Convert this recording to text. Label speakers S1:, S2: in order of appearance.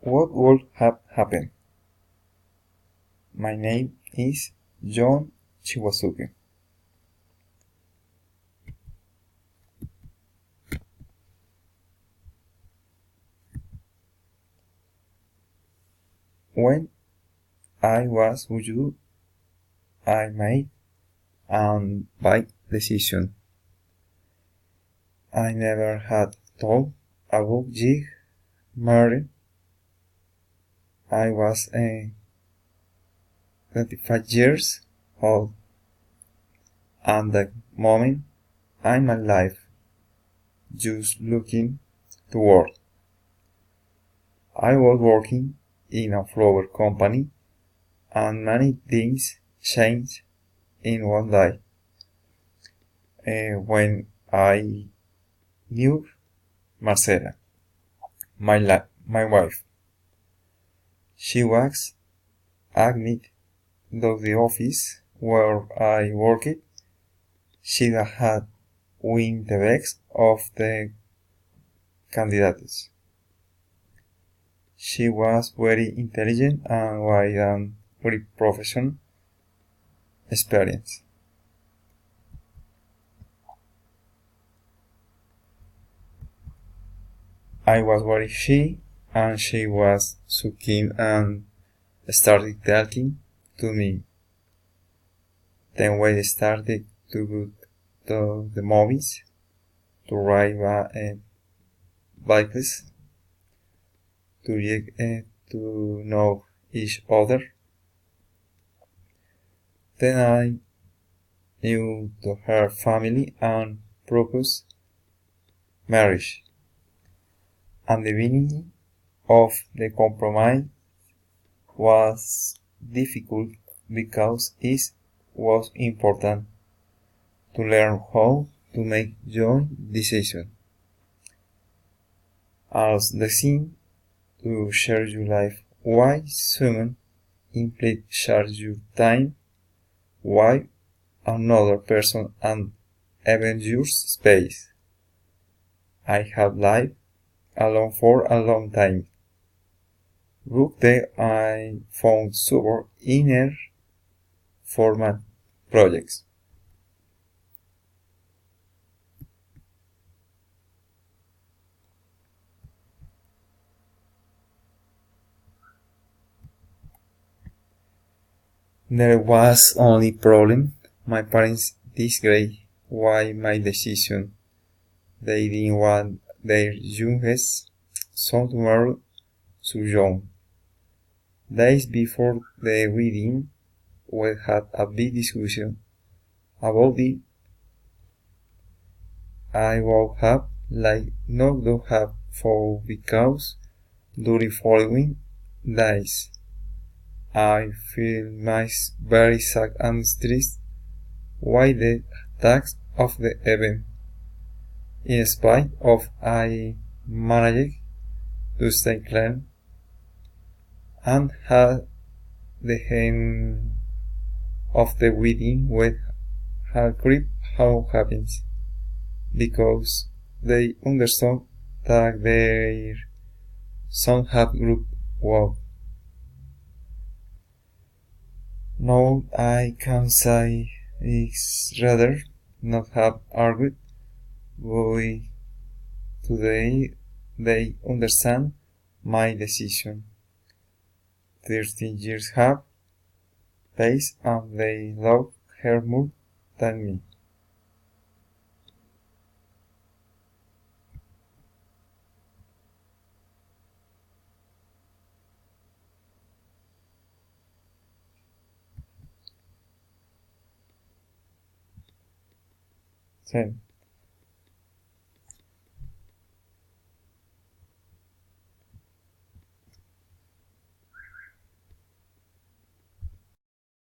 S1: What would have happened? My name is John Chiwasuke. When I was with you, I made an big decision. I never had thought about getting married. I was 25 years old, and the moment I'm alive, just looking to work. I was working in a flower company, and many things changed in one day. When I knew Marcela, my wife, she was admitted to the office where I worked. She had won the best of the candidates. She was very intelligent and with a very professional experience. I was very shy and she was so keen and started talking to me. Then we started to go to the movies, to ride bikes, to get to know each other. Then I knew to her family and proposed marriage. And the beginning of the compromise was difficult because it was important to learn how to make joint decisions. As the thing to share your life, why someone implied share your time, why another person and even your space. I have lived alone for a long time. Book that I found super inner format projects. There was only problem. My parents disagreed why my decision. They didn't want their youngest son to marry so young. Days before the wedding, we had a big discussion about it. I woke up like not to have for because during following days I feel very sad and stressed by the task of the event. In spite of I managed to stay calm and had the end of the wedding with a grip how happens because they understood that their son had group work. Now I can say it's rather not have argued, but today they understand my decision. 13 years have passed and they love her more than me. Same.